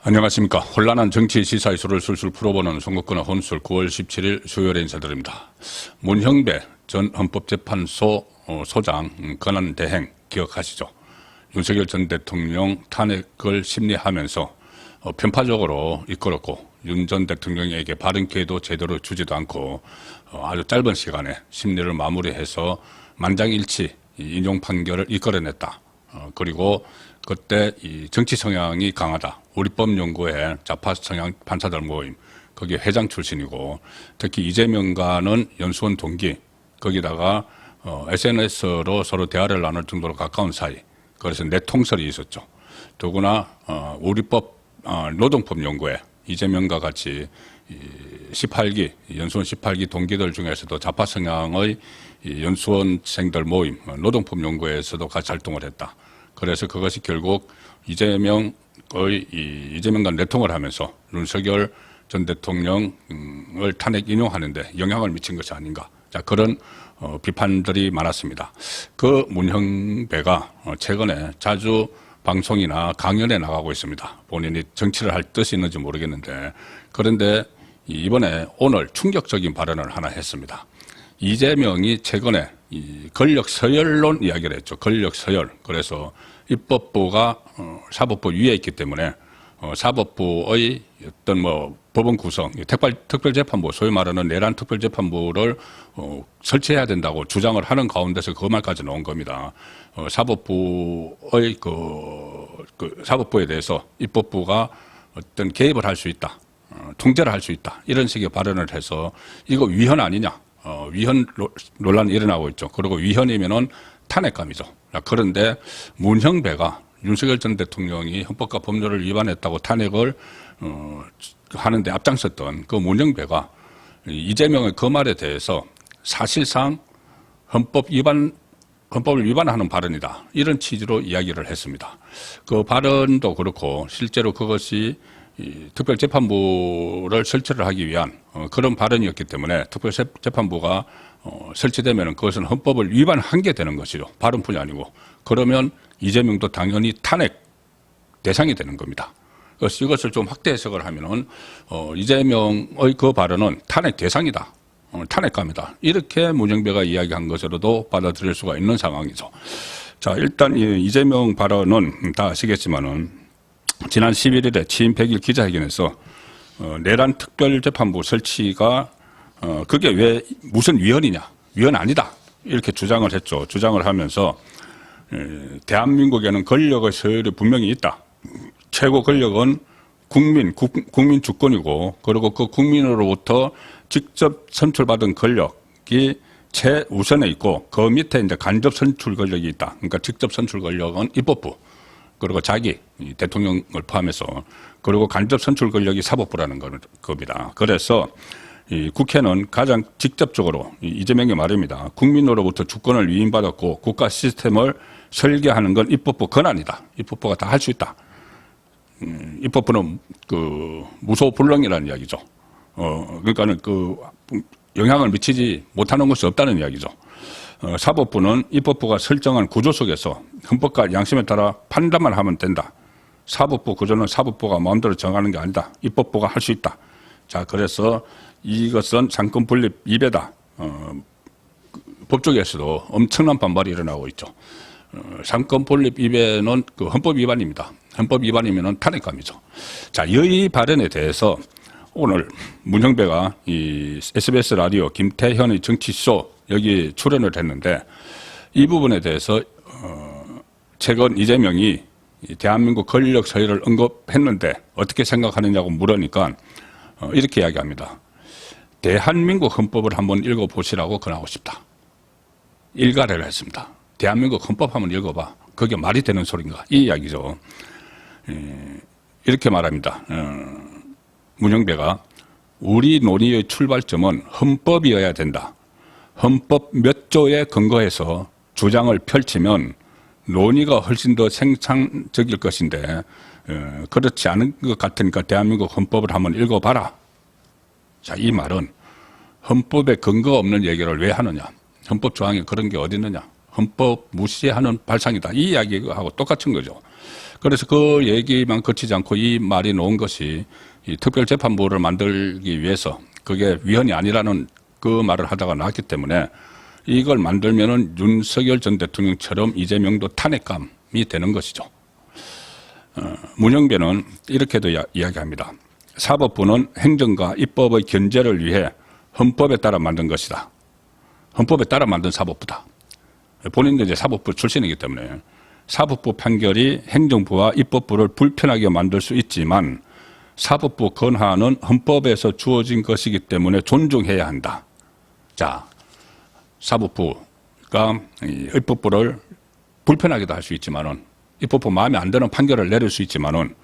안녕하십니까. 혼란한 정치 시사 이슈를 술술 풀어보는 송국근의 혼술 9월 17일 수요일에 인사드립니다. 문형배 전 헌법재판소 소장 권한 대행 기억하시죠? 윤석열 전 대통령 탄핵을 심리하면서 편파적으로 이끌었고 윤 전 대통령에게 바른 기회도 제대로 주지도 않고 아주 짧은 시간에 심리를 마무리해서 만장일치 인용 판결을 이끌어냈다. 그리고 그때 이 정치 성향이 강하다. 우리법 연구회 좌파 성향 판사들 모임 거기 회장 출신이고 특히 이재명과는 연수원 동기 거기다가 SNS로 서로 대화를 나눌 정도로 가까운 사이. 그래서 내통설이 있었죠. 더구나 우리법 노동법 연구회 이재명과 같이 18기 연수원 18기 동기들 중에서도 좌파 성향의 연수원생들 모임 노동법 연구회에서도 같이 활동을 했다. 그래서 그것이 결국 이재명과 내통을 하면서 윤석열 전 대통령을 탄핵 인용하는데 영향을 미친 것이 아닌가. 자, 그런 비판들이 많았습니다. 그 문형배가 최근에 자주 방송이나 강연에 나가고 있습니다. 본인이 정치를 할 뜻이 있는지 모르겠는데 그런데 이번에 오늘 충격적인 발언을 하나 했습니다. 이재명이 최근에 이 권력 서열론 이야기를 했죠. 권력 서열. 그래서 입법부가 사법부 위에 있기 때문에 사법부의 어떤 법원 구성, 특별재판부, 소위 말하는 내란 특별재판부를 설치해야 된다고 주장을 하는 가운데서 그 말까지 나온 겁니다. 사법부의 사법부에 대해서 입법부가 어떤 개입을 할 수 있다, 통제를 할 수 있다 이런 식의 발언을 해서 이거 위헌 아니냐? 위헌 논란이 일어나고 있죠. 그리고 위헌이면은 탄핵감이죠. 그런데 문형배가 윤석열 전 대통령이 헌법과 법률을 위반했다고 탄핵을 하는데 앞장섰던 그 문형배가 이재명의 그 말에 대해서 사실상 헌법을 위반하는 발언이다. 이런 취지로 이야기를 했습니다. 그 발언도 그렇고 실제로 그것이 특별재판부를 설치를 하기 위한 그런 발언이었기 때문에 특별재판부가 설치되면 그것은 헌법을 위반한 게 되는 것이죠. 발언뿐이 아니고. 그러면 이재명도 당연히 탄핵 대상이 되는 겁니다. 그래서 이것을 좀 확대 해석을 하면은 이재명의 그 발언은 탄핵 대상이다. 탄핵감이다. 이렇게 문형배가 이야기한 것으로도 받아들일 수가 있는 상황이죠. 자, 일단 이재명 발언은 다 아시겠지만은 지난 11일에 취임 100일 기자회견에서 내란 특별재판부 설치가 그게 왜 무슨 위헌이냐? 위헌 아니다. 이렇게 주장을 했죠. 주장을 하면서 대한민국에는 권력의 서열이 분명히 있다. 최고 권력은 국민 주권이고 그리고 그 국민으로부터 직접 선출받은 권력이 최우선에 있고 그 밑에 이제 간접 선출 권력이 있다. 그러니까 직접 선출 권력은 입법부. 그리고 자기 대통령을 포함해서 그리고 간접 선출 권력이 사법부라는 겁니다. 그래서 이 국회는 가장 직접적으로 이재명의 말입니다. 국민으로부터 주권을 위임받았고 국가 시스템을 설계하는 건 입법부 권한이다. 입법부가 다 할 수 있다. 입법부는 무소불능이라는 이야기죠. 그러니까는 영향을 미치지 못하는 것이 없다는 이야기죠. 사법부는 입법부가 설정한 구조 속에서 헌법과 양심에 따라 판단만 하면 된다. 사법부 구조는 사법부가 마음대로 정하는 게 아니다. 입법부가 할 수 있다. 자, 그래서 이것은 상권 분립 위배다. 법조계에서도 엄청난 반발이 일어나고 있죠. 상권 분립 위배는 헌법 위반입니다. 헌법 위반이면 탄핵감이죠. 자, 이 발언에 대해서 오늘 문형배가 이 SBS 라디오 김태현의 정치쇼 여기 출연을 했는데 이 부분에 대해서 최근 이재명이 대한민국 권력 서열을 언급했는데 어떻게 생각하느냐고 물으니까 이렇게 이야기합니다. 대한민국 헌법을 한번 읽어보시라고 권하고 싶다. 일가를 했습니다. 대한민국 헌법 한번 읽어봐. 그게 말이 되는 소린가? 이 이야기죠. 이렇게 말합니다. 문형배가 우리 논의의 출발점은 헌법이어야 된다. 헌법 몇 조에 근거해서 주장을 펼치면 논의가 훨씬 더 생산적일 것인데 그렇지 않은 것 같으니까 대한민국 헌법을 한번 읽어봐라. 자, 이 말은 헌법에 근거가 없는 얘기를 왜 하느냐. 헌법 조항에 그런 게 어디 있느냐. 헌법 무시하는 발상이다. 이 이야기하고 똑같은 거죠. 그래서 그 얘기만 거치지 않고 이 말이 나온 것이 이 특별재판부를 만들기 위해서 그게 위헌이 아니라는 그 말을 하다가 나왔기 때문에 이걸 만들면은 윤석열 전 대통령처럼 이재명도 탄핵감이 되는 것이죠. 문형배는 이렇게도 이야기합니다. 사법부는 행정과 입법의 견제를 위해 헌법에 따라 만든 것이다. 헌법에 따라 만든 사법부다. 본인도 이제 사법부 출신이기 때문에 사법부 판결이 행정부와 입법부를 불편하게 만들 수 있지만 사법부 권한은 헌법에서 주어진 것이기 때문에 존중해야 한다. 자, 사법부가 입법부를 불편하게도 할 수 있지만은 입법부 마음에 안 드는 판결을 내릴 수 있지만은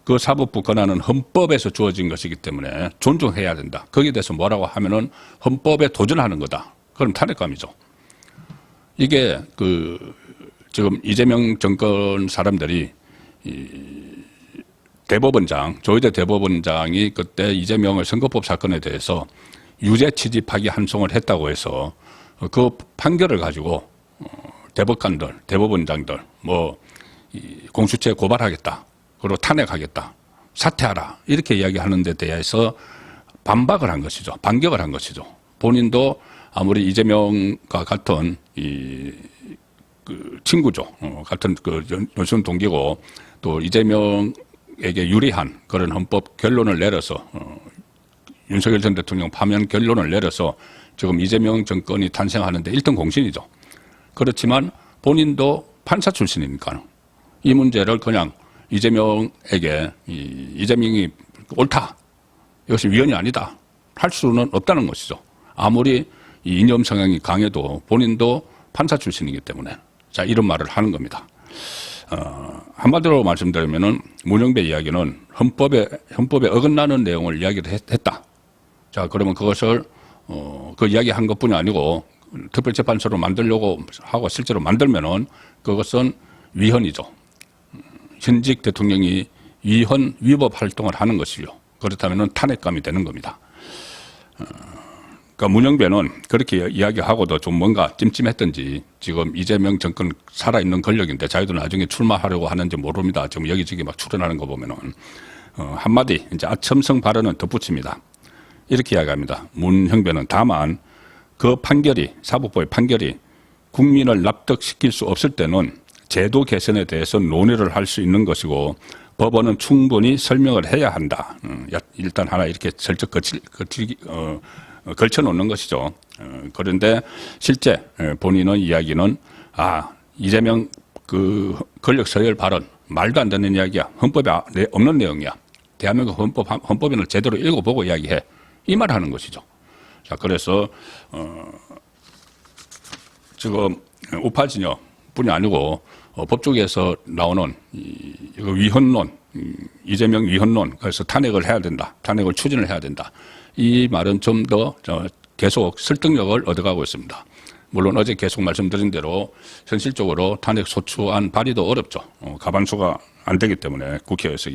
그 사법부 권한은 헌법에서 주어진 것이기 때문에 존중해야 된다. 거기에 대해서 뭐라고 하면은 헌법에 도전하는 거다. 그럼 탄핵감이죠. 이게 지금 이재명 정권 사람들이 대법원장, 조희대 대법원장이 그때 이재명의 선거법 사건에 대해서 유죄 취집하기 한송을 했다고 해서 그 판결을 가지고 대법관들, 대법원장들 공수처에 고발하겠다. 그리고 탄핵하겠다. 사퇴하라. 이렇게 이야기하는 데 대해서 반박을 한 것이죠. 반격을 한 것이죠. 본인도 아무리 이재명과 같은 친구죠. 같은 연수원 동기고 또 이재명에게 유리한 그런 헌법 결론을 내려서 윤석열 전 대통령 파면 결론을 내려서 지금 이재명 정권이 탄생하는데 1등 공신이죠. 그렇지만 본인도 판사 출신이니까 이 문제를 그냥 이재명에게 이재명이 옳다. 이것이 위헌이 아니다. 할 수는 없다는 것이죠. 아무리 이 이념 성향이 강해도 본인도 판사 출신이기 때문에 자 이런 말을 하는 겁니다. 한마디로 말씀드리면은 문형배 이야기는 헌법에 어긋나는 내용을 이야기를 했다. 자 그러면 그것을 그 이야기한 것뿐이 아니고 특별재판소를 만들려고 하고 실제로 만들면은 그것은 위헌이죠. 현직 대통령이 위헌 위법 활동을 하는 것이요. 그렇다면은 탄핵감이 되는 겁니다. 그러니까 문형배는 그렇게 이야기하고도 좀 뭔가 찜찜했던지 지금 이재명 정권 살아있는 권력인데 자기도 나중에 출마하려고 하는지 모릅니다. 지금 여기저기 막 출연하는 거 보면은 한마디 이제 아첨성 발언은 덧붙입니다. 이렇게 이야기합니다. 문형배는 다만 그 판결이 사법부의 판결이 국민을 납득시킬 수 없을 때는 제도 개선에 대해서 논의를 할 수 있는 것이고 법원은 충분히 설명을 해야 한다. 일단 하나 이렇게 슬쩍 걸쳐놓는 것이죠. 그런데 실제 본인의 이야기는 이재명 그 권력 서열 발언 말도 안 되는 이야기야. 헌법에 없는 내용이야. 대한민국 헌법에는 제대로 읽어보고 이야기해. 이 말을 하는 것이죠. 자, 그래서 지금 우파 진영뿐이 아니고 법조계에서 나오는 위헌론, 이재명 위헌론, 그래서 탄핵을 해야 된다. 탄핵을 추진을 해야 된다. 이 말은 좀 더 계속 설득력을 얻어가고 있습니다. 물론 어제 계속 말씀드린 대로 현실적으로 탄핵 소추안 발의도 어렵죠. 가반수가 안 되기 때문에 국회에서.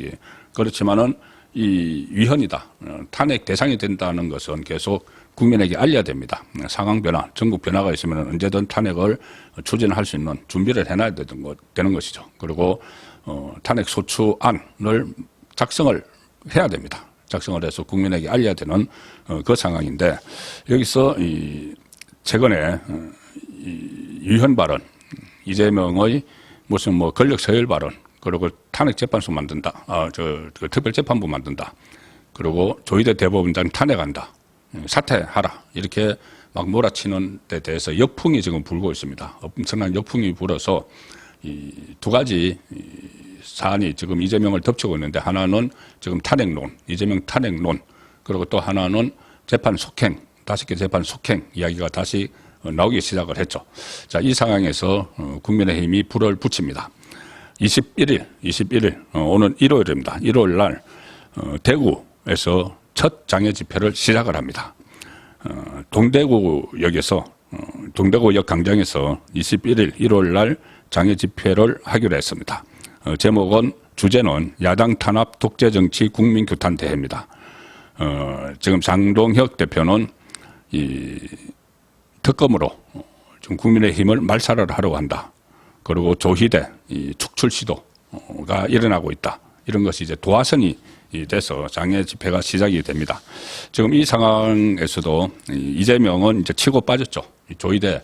그렇지만은 이 위헌이다. 탄핵 대상이 된다는 것은 계속 국민에게 알려야 됩니다. 상황 변화, 전국 변화가 있으면 언제든 탄핵을 추진할 수 있는 준비를 해놔야 되는 것이죠. 그리고 탄핵 소추안을 작성을 해야 됩니다. 작성을 해서 국민에게 알려야 되는 그 상황인데 여기서 최근에 위헌 발언, 이재명의 무슨 권력 서열 발언, 그리고 탄핵 재판소 만든다, 특별재판부 만든다, 그리고 조희대 대법원장 탄핵한다, 사퇴하라 이렇게 막 몰아치는 데 대해서 역풍이 지금 불고 있습니다. 엄청난 역풍이 불어서 이 두 가지 사안이 지금 이재명을 덮치고 있는데 하나는 지금 탄핵론, 이재명 탄핵론, 그리고 또 하나는 재판 속행, 5개 재판 속행 이야기가 다시 나오기 시작을 했죠. 자, 이 상황에서 국민의힘이 불을 붙입니다. 21일 오늘 일요일입니다. 일요일 날 대구에서 첫 장애 집회를 시작을 합니다. 동대구역에서 동대구역 광장에서 21일 일요일 날 장애 집회를 하기로 했습니다. 제목은 주제는 야당 탄압 독재 정치 국민 규탄 대회입니다. 지금 장동혁 대표는 이 특검으로 좀 국민의힘을 말살을 하려고 한다. 그리고 조희대 이 축출시도 일어나고 있다. 이런 것이 이제 도화선이 돼서 장애 집회가 시작이 됩니다. 지금 이 상황에서도 이재명은 이제 치고 빠졌죠. 조희대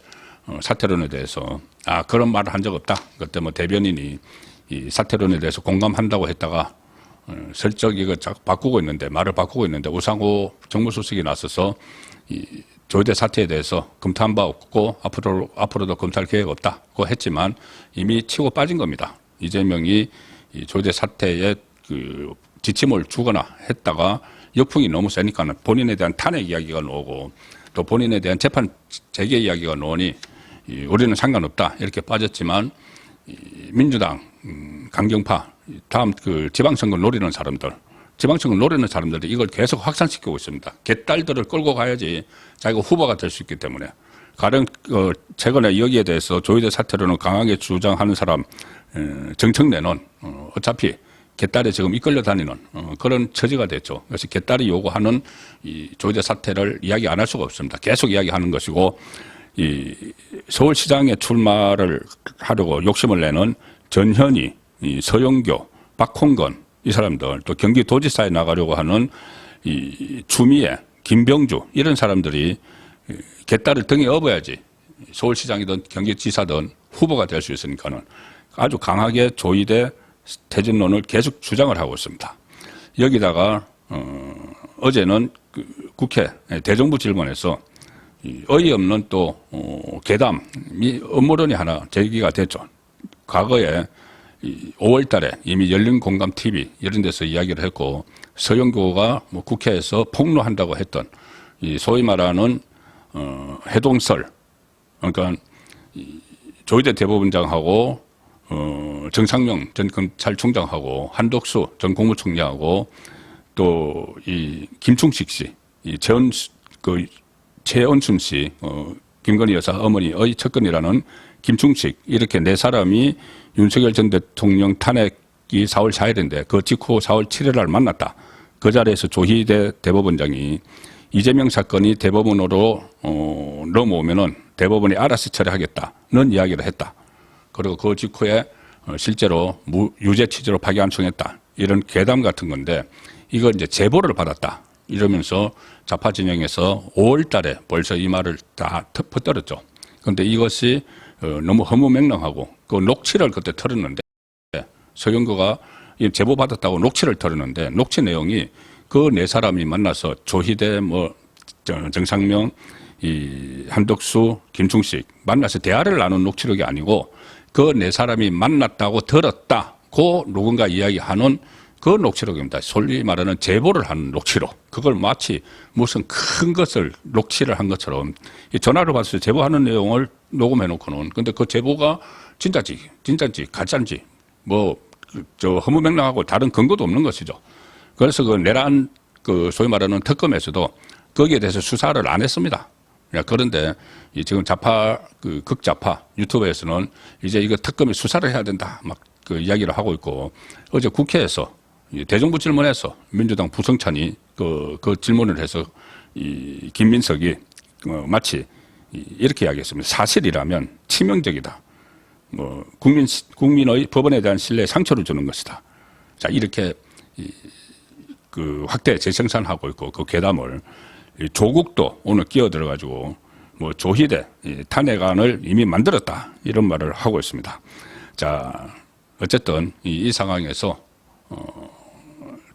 사퇴론에 대해서 그런 말을 한 적 없다. 그때 뭐 대변인이 이 사퇴론에 대해서 공감한다고 했다가 슬쩍 이거 바꾸고 있는데 말을 바꾸고 있는데 우상호 정무수석이 나서서 이 조희대 사태에 대해서 검토한 바 없고 앞으로도 검토할 계획 없다고 했지만 이미 치고 빠진 겁니다. 이재명이 이 조희대 사태에 그 지침을 주거나 했다가 역풍이 너무 세니까는 본인에 대한 탄핵 이야기가 나오고 또 본인에 대한 재판 재개 이야기가 나오니 우리는 상관없다 이렇게 빠졌지만 민주당 강경파 다음 그 지방선거 노리는 사람들이 이걸 계속 확산시키고 있습니다. 개딸들을 끌고 가야지 자기가 후보가 될 수 있기 때문에 가령 최근에 여기에 대해서 조희대 사태로는 강하게 주장하는 사람 정청래는 어차피 개딸에 지금 이끌려 다니는 그런 처지가 됐죠. 그래서 개딸이 요구하는 이 조희대 사태를 이야기 안 할 수가 없습니다. 계속 이야기하는 것이고 이 서울시장에 출마를 하려고 욕심을 내는 전현희, 이 서영교, 박홍건 이 사람들 또 경기도지사에 나가려고 하는 이 추미애, 김병주 이런 사람들이 개딸을 등에 업어야지 서울시장이든 경기지사든 후보가 될 수 있으니까는 아주 강하게 조희대 퇴진론을 계속 주장을 하고 있습니다. 여기다가 어제는 그 국회 대정부 질문에서 어이없는 또 괴담이 음모론이 하나 제기가 됐죠. 과거에 5월 달에 이미 열린공감TV 이런 데서 이야기를 했고 서영교가 뭐 국회에서 폭로한다고 했던 이 소위 말하는 해동설 그러니까 조희대 대법원장하고 정상명 전 검찰총장하고 한덕수 전 국무총리하고 또 이 김충식 씨, 이 최은순 씨, 김건희 여사 어머니의 측근이라는 김충식 이렇게 네 사람이 윤석열 전 대통령 탄핵이 4월 4일인데 그 직후 4월 7일 날 만났다. 그 자리에서 조희대 대법원장이 이재명 사건이 대법원으로 넘어오면은 대법원이 알아서 처리하겠다는 이야기를 했다. 그리고 그 직후에 실제로 유죄 취지로 파기환송했다. 이런 괴담 같은 건데 이거 이제 제보를 받았다. 이러면서 좌파 진영에서 5월 달에 벌써 이 말을 다 퍼뜨렸죠. 그런데 이것이 너무 허무맹랑하고 그 녹취를 그때 털었는데 서영교가 제보 받았다고 녹취를 털었는데 녹취 내용이 그 네 사람이 만나서 조희대 정상명 이 한덕수 김충식 만나서 대화를 나눈 녹취록이 아니고 그 네 사람이 만났다고 들었다고 누군가 이야기하는 그 녹취록입니다. 솔리 말하는 제보를 하는 녹취록. 그걸 마치 무슨 큰 것을 녹취를 한 것처럼 전화를 받아서 제보하는 내용을 녹음해 놓고는 근데 그 제보가 진짜인지 가짜인지 허무맹랑하고 다른 근거도 없는 것이죠. 그래서 그 내란 그 소위 말하는 특검에서도 거기에 대해서 수사를 안 했습니다. 그런데 지금 극좌파 유튜브에서는 이제 이거 특검이 수사를 해야 된다 막 그 이야기를 하고 있고 어제 국회에서 대정부 질문에서 민주당 부성찬이 그 질문을 해서 이 김민석이 마치 이렇게 이야기했습니다. 사실이라면 치명적이다. 국민의 법원에 대한 신뢰에 상처를 주는 것이다. 자, 이렇게 그 확대 재생산하고 있고 그 괴담을 조국도 오늘 끼어들어가지고 조희대 탄핵안을 이미 만들었다. 이런 말을 하고 있습니다. 자, 어쨌든 이 상황에서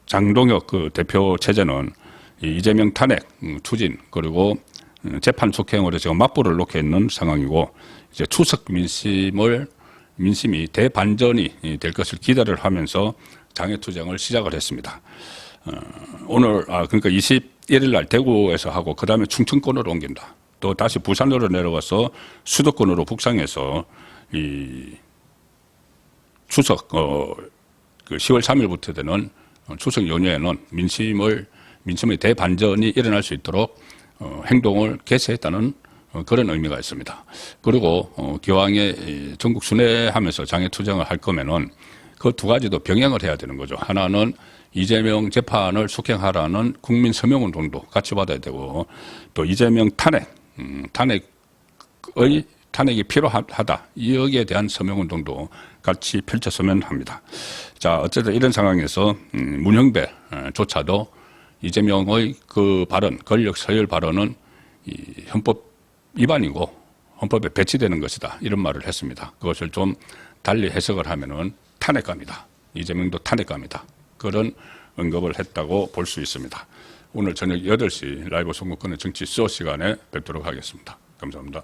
장동혁 그 대표 체제는 이재명 탄핵 추진 그리고 재판 속행으로 지금 맞불을 놓고 있는 상황이고 이제 추석 민심이 대반전이 될 것을 기대를 하면서 장애투쟁을 시작을 했습니다. 오늘 그러니까 21일 날 대구에서 하고 그 다음에 충청권으로 옮긴다. 또 다시 부산으로 내려가서 수도권으로 북상해서 이 추석 그 10월 3일부터 되는 추석 연휴에는 민심의 대반전이 일어날 수 있도록 행동을 개시했다는 그런 의미가 있습니다. 그리고 기왕에 전국 순회하면서 장애투쟁을 할 거면은 그 두 가지도 병행을 해야 되는 거죠. 하나는 이재명 재판을 속행하라는 국민 서명운동도 같이 받아야 되고 또 이재명 탄핵의 탄핵이 필요하다. 여기에 대한 서명운동도 같이 펼쳤으면 합니다. 자, 어쨌든 이런 상황에서 문형배조차도 이재명의 그 발언, 권력 서열 발언은 이 헌법 위반이고 헌법에 배치되는 것이다. 이런 말을 했습니다. 그것을 좀 달리 해석을 하면은 탄핵감이다. 이재명도 탄핵감이다. 그런 언급을 했다고 볼 수 있습니다. 오늘 저녁 8시 라이브 선거권의 정치 수호 시간에 뵙도록 하겠습니다. 감사합니다.